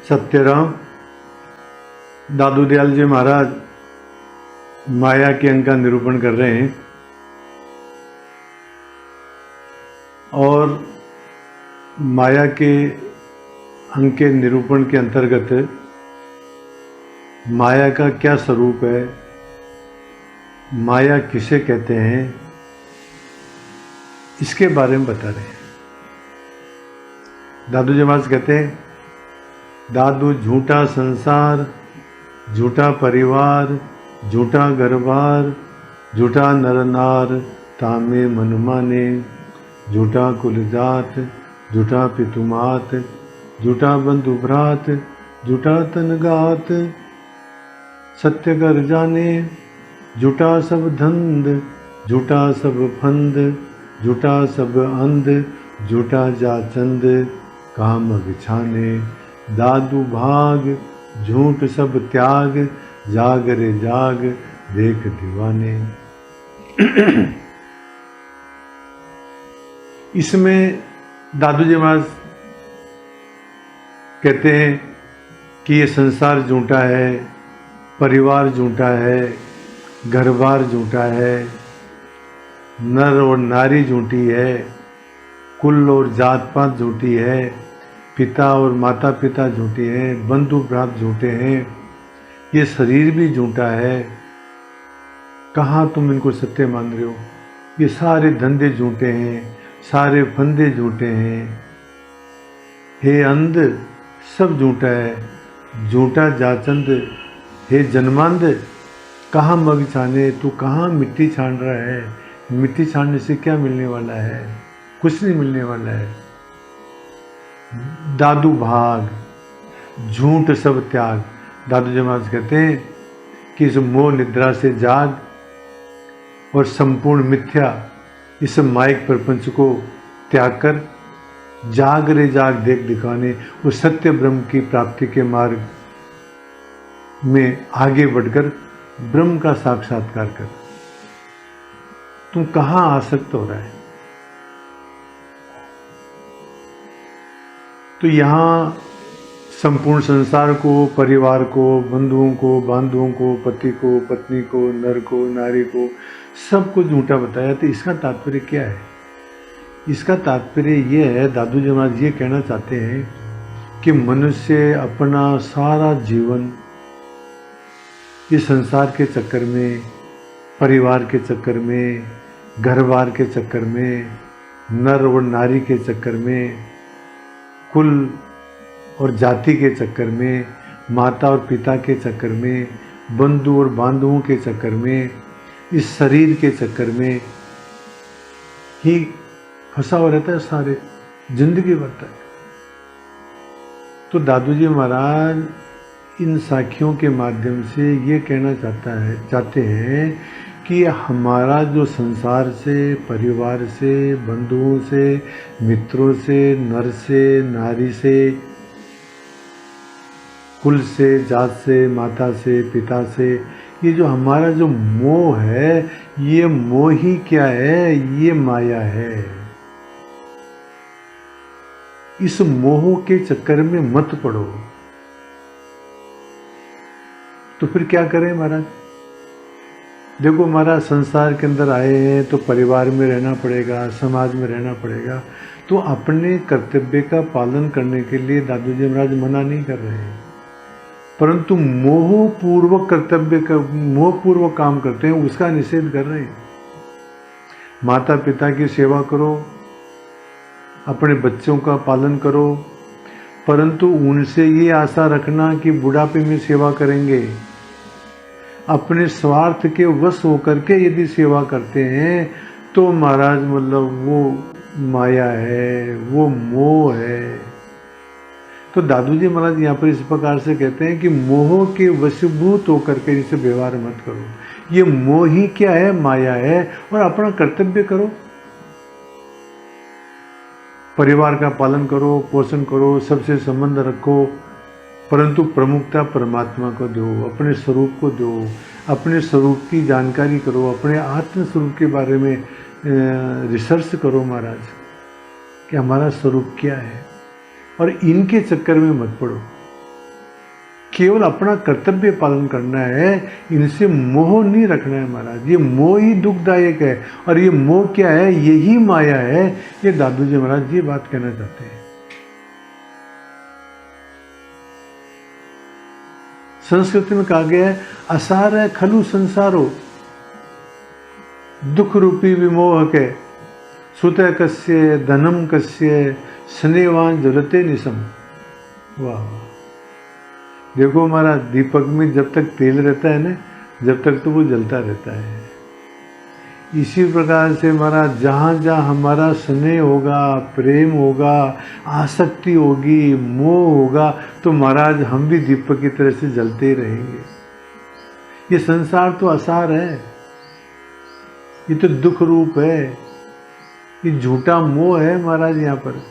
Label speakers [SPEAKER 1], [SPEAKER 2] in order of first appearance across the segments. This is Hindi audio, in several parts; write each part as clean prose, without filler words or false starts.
[SPEAKER 1] सत्यराम दादू दयाल जी महाराज माया के अंग का निरूपण कर रहे हैं और माया के अंग के निरूपण के अंतर्गत माया का क्या स्वरूप है, माया किसे कहते हैं, इसके बारे में बता रहे हैं। दादू जी महाराज कहते हैं, दादू झूठा संसार, झूठा परिवार, झूठा घरबार, झूठा नर नार तामे मन माने, झूठा कुल जात, झूठा पितुमात, झूठा बंधु भ्रात, झूठा तन गात, सत्य कर जाने, झूठा सब धंध, झूठा सब फंद, झूठा सब अंध, झूठा जाचंद, काम बिछाने, दादू भाग, झूठ सब त्याग, जाग रे जाग, देख दीवाने। इसमें दादू जी महाराज कहते हैं कि ये संसार झूठा है, परिवार झूठा है, घर-बार झूठा है, नर और नारी झूठी है, कुल और जात पात झूठी है, पिता और माता पिता झूठे हैं, बंधु भ्रात झूठे हैं, ये शरीर भी झूठा है। कहाँ तुम इनको सत्य मान रहे हो? ये सारे धंधे झूठे हैं, सारे फंदे झूठे हैं। हे अंध, सब झूठा है, झूठा जाचंद। हे जन्मांध, कहाँ मग छाने, तू कहाँ मिट्टी छान रहा है? मिट्टी छानने से क्या मिलने वाला है? कुछ नहीं मिलने वाला है। दादू भाग, झूठ सब त्याग। दादू जी महाराज कहते हैं कि इस मोह निद्रा से जाग और संपूर्ण मिथ्या इस माइक प्रपंच को त्याग कर जाग रे जाग, देख दिखाने, उस सत्य ब्रह्म की प्राप्ति के मार्ग में आगे बढ़कर ब्रह्म का साक्षात्कार कर। तुम कहाँ आसक्त हो रहा है? तो यहाँ संपूर्ण संसार को, परिवार को, बंधुओं को, बांधुओं को, पति को, पत्नी को, नर को, नारी को, सबको झूठा बताया। तो इसका तात्पर्य क्या है? इसका तात्पर्य ये है, दादू जी महाराज ये कहना चाहते हैं कि मनुष्य अपना सारा जीवन इस संसार के चक्कर में, परिवार के चक्कर में, घर-बार के चक्कर में, नर और नारी के चक्कर में, कुल और जाति के चक्कर में, माता और पिता के चक्कर में, बंधु और बांधुओं के चक्कर में, इस शरीर के चक्कर में ही फंसा हुआ रहता है, सारे जिंदगी भर तक। तो दादू जी महाराज इन साखियों के माध्यम से ये कहना चाहते हैं कि हमारा जो संसार से, परिवार से, बंधुओं से, मित्रों से, नर से, नारी से, कुल से, जात से, माता से, पिता से, ये जो हमारा जो मोह है, ये मोह ही क्या है? ये माया है। इस मोह के चक्कर में मत पड़ो। तो फिर क्या करें महाराज? देखो महाराज, संसार के अंदर आए हैं तो परिवार में रहना पड़ेगा, समाज में रहना पड़ेगा। तो अपने कर्तव्य का पालन करने के लिए दादू जी महाराज मना नहीं कर रहे हैं, परंतु मोहपूर्वक मोहपूर्वक काम करते हैं, उसका निषेध कर रहे हैं। माता पिता की सेवा करो, अपने बच्चों का पालन करो, परंतु उनसे ये आशा रखना कि बुढ़ापे में सेवा करेंगे। अपने स्वार्थ के वश होकर के यदि सेवा करते हैं तो महाराज मतलब वो माया है, वो मोह है। तो दादू जी महाराज यहाँ पर इस प्रकार से कहते हैं कि मोह के वशीभूत होकर के इनसे व्यवहार मत करो। ये मोह ही क्या है? माया है। और अपना कर्तव्य करो, परिवार का पालन करो, पोषण करो, सबसे संबंध रखो, परंतु प्रमुखता परमात्मा को दो, अपने स्वरूप को दो, अपने स्वरूप की जानकारी करो, अपने आत्म स्वरूप के बारे में रिसर्च करो महाराज कि हमारा स्वरूप क्या है। और इनके चक्कर में मत पड़ो। केवल अपना कर्तव्य पालन करना है, इनसे मोह नहीं रखना है महाराज। ये मोह ही दुखदायक है, और ये मोह क्या है, यही माया है। ये दादू जी महाराज ये बात कहना चाहते हैं। संस्कृत में कहा गया है, असार है खलु संसारो दुख रूपी विमोह के सुत कस्य धनम कस्य स्नेवान जरते निसम। वाह, देखो हमारा दीपक में जब तक तेल रहता है ना, जब तक तो वो जलता रहता है। इसी प्रकार से हमारा जहाँ जहाँ हमारा स्नेह होगा, प्रेम होगा, आसक्ति होगी, मोह होगा, तो महाराज हम भी दीपक की तरह से जलते ही रहेंगे। ये संसार तो असार है, ये तो दुख रूप है, ये झूठा मोह है महाराज। यहाँ पर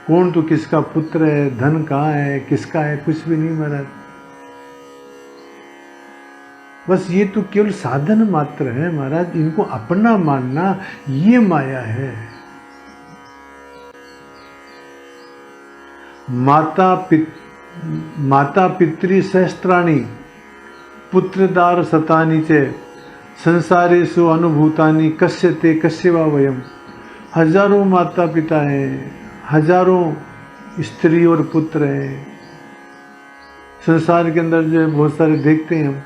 [SPEAKER 1] कौन तो किसका पुत्र है, धन कहाँ है, किसका है, कुछ भी नहीं महाराज। बस ये तो केवल साधन मात्र है महाराज। इनको अपना मानना ये माया है। माता पितृ सहस्त्राणि पुत्रदार शतानि च संसारेषु अनुभूतानि कस्यते कस्य वा वयम्। हजारों माता पिता हैं, हजारों स्त्री और पुत्र हैं संसार के अंदर, जो है बहुत सारे देखते हैं हम।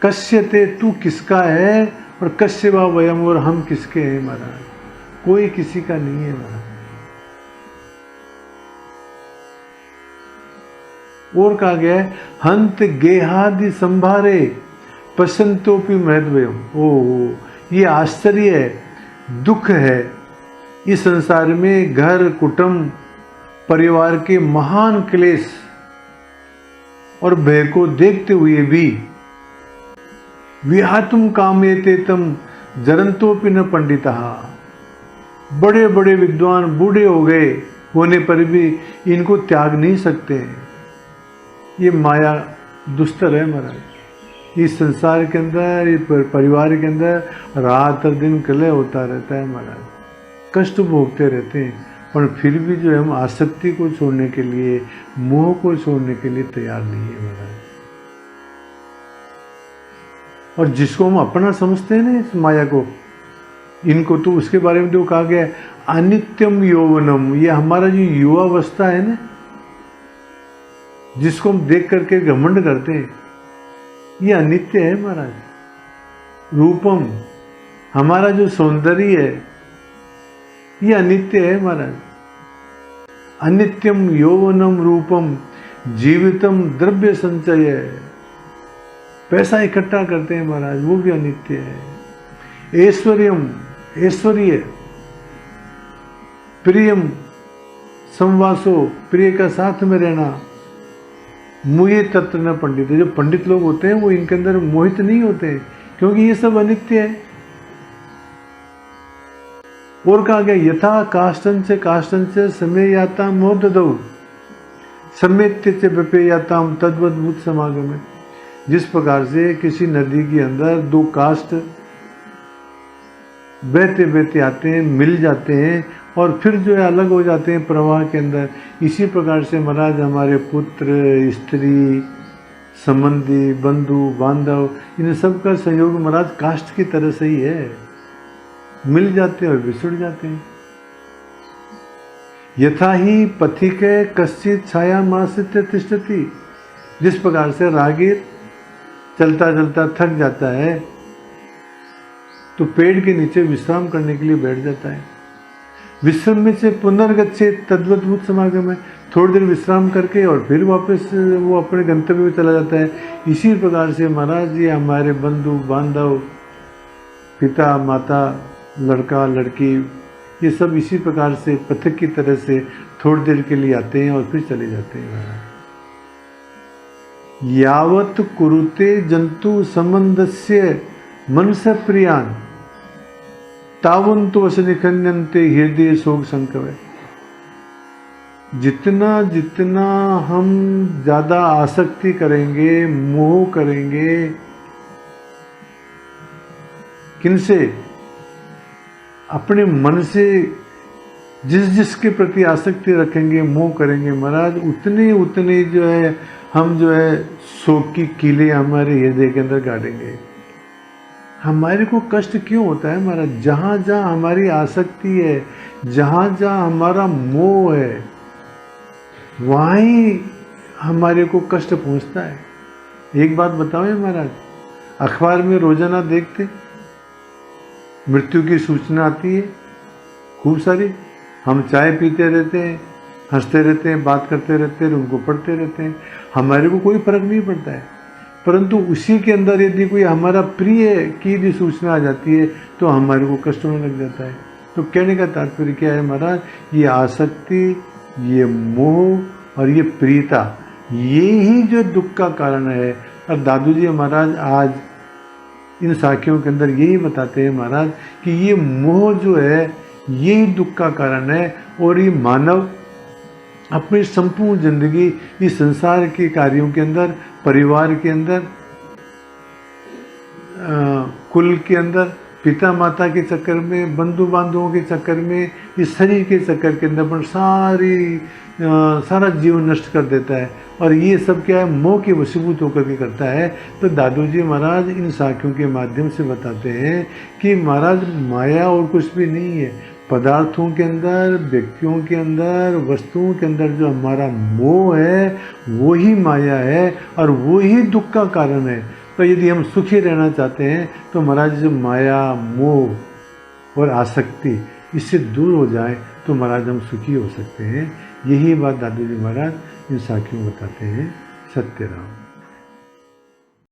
[SPEAKER 1] कस्यते, तू किसका है, और कस्य वा वयम्, और हम किसके हैं महाराज। कोई किसी का नहीं है महाराज। और कहा गया है, हंत गेहादि संभारे पसंतोपि महद्वयम्। ओ, ये आश्चर्य है, दुख है इस संसार में। घर कुटुंब परिवार के महान क्लेश और भय को देखते हुए भी विहातुम कामयते तम जरंतोपि न पंडिता। बड़े बड़े विद्वान बूढ़े हो गए होने पर भी इनको त्याग नहीं सकते। ये माया दुस्तर है महाराज। इस संसार के अंदर, परिवार के अंदर रात और दिन कलह होता रहता है महाराज। कष्ट भोगते रहते हैं, पर फिर भी जो है हम आसक्ति को छोड़ने के लिए, मोह को छोड़ने के लिए तैयार नहीं है महाराज। और जिसको हम अपना समझते हैं ना इस माया को, इनको, तो उसके बारे में जो कहा गया है, अनित्यम यौवनम। ये हमारा जो युवावस्था है ना, जिसको हम देख करके घमंड करते हैं, ये अनित्य है महाराज। रूपम, हमारा जो सौंदर्य है, ये अनित्य है महाराज। अनित्यम यौवनम रूपम जीवितम द्रव्य संचय है। पैसा इकट्ठा करते हैं महाराज, वो भी अनित्य है। ऐश्वर्यम, ऐश्वर्य, प्रियम संवासो, प्रिय का साथ में रहना, मुहे तत्र न पंडित। जो पंडित लोग होते हैं वो इनके अंदर मोहित नहीं होते, क्योंकि ये सब अनित्य है। और कहा गया, यथा काष्ठं च समेयाता मोददौ समेत्य च विपेयाताम तद्वद्भूत समागम। जिस प्रकार से किसी नदी के अंदर दो काष्ठ बहते बहते आते हैं, मिल जाते हैं, और फिर जो है अलग हो जाते हैं प्रवाह के अंदर, इसी प्रकार से महाराज हमारे पुत्र, स्त्री, संबंधी, बंधु, बांधव, इन सब का संयोग महाराज काष्ठ की तरह से ही है। मिल जाते हैं और बिछुड़ जाते हैं। यथा ही पथिक कश्चित छाया मासित तिष्ठति। जिस प्रकार से राहगीर चलता चलता थक जाता है तो पेड़ के नीचे विश्राम करने के लिए बैठ जाता है। विश्रम में से पुनर्गच्छेत तद्वद्भूत समागम है। थोड़ी देर विश्राम करके और फिर वापस वो अपने गंतव्य में चला जाता है। इसी प्रकार से महाराज ये हमारे बंधु बांधव, पिता माता, लड़का लड़की, ये सब इसी प्रकार से पथिक की तरह से थोड़ी देर के लिए आते हैं और फिर चले जाते हैं महाराज। यावत कुरुते जंतु संबंधस्य मनस प्रियान तावंतु वसनिखन्यन्ते हृदय शोक संकवे। जितना जितना हम ज़्यादा आसक्ति करेंगे, मोह करेंगे, किनसे? अपने मन से जिस जिसके प्रति आसक्ति रखेंगे, मोह करेंगे महाराज, उतने उतने जो है हम जो है शोक की कीले हमारे हृदय के अंदर गाड़ेंगे। हमारे को कष्ट क्यों होता है महाराज? जहाँ जहाँ हमारी आसक्ति है, जहाँ जहाँ हमारा मोह है, वहाँ ही हमारे को कष्ट पहुँचता है। एक बात बताओ महाराज, अखबार में रोजाना देखते मृत्यु की सूचना आती है खूब सारी, हम चाय पीते रहते हैं, हंसते रहते हैं, बात करते रहते हैं, उनको पढ़ते रहते हैं, हमारे को कोई फर्क नहीं पड़ता है। परंतु उसी के अंदर यदि कोई हमारा प्रिय की यदि सूचना आ जाती है तो हमारे को कष्ट होने लग जाता है। तो कहने का तात्पर्य क्या है महाराज? ये आसक्ति, ये मोह और ये प्रियता, ये ही जो दुख का कारण है। और दादू जी महाराज आज इन साखियों के अंदर यही बताते हैं महाराज कि ये मोह जो है यही दुख का कारण है। और ये मानव अपनी संपूर्ण जिंदगी इस संसार के कार्यों के अंदर, परिवार के अंदर, कुल के अंदर, पिता माता के चक्कर में, बंधु बांधवों के चक्कर में, इस शरीर के चक्कर के अंदर पर सारा जीवन नष्ट कर देता है। और ये सब क्या है? मोह के वशीभूत होकर के करता है। तो दादू जी महाराज इन साखियों के माध्यम से बताते हैं कि महाराज माया और कुछ भी नहीं है। पदार्थों के अंदर, व्यक्तियों के अंदर, वस्तुओं के अंदर जो हमारा मोह है वो ही माया है और वो ही दुख का कारण है। तो यदि हम सुखी रहना चाहते हैं तो महाराज जो माया, मोह और आसक्ति इससे दूर हो जाए तो महाराज हम सुखी हो सकते हैं। यही बात दादू जी महाराज इन साखियों में बताते हैं। सत्यराम।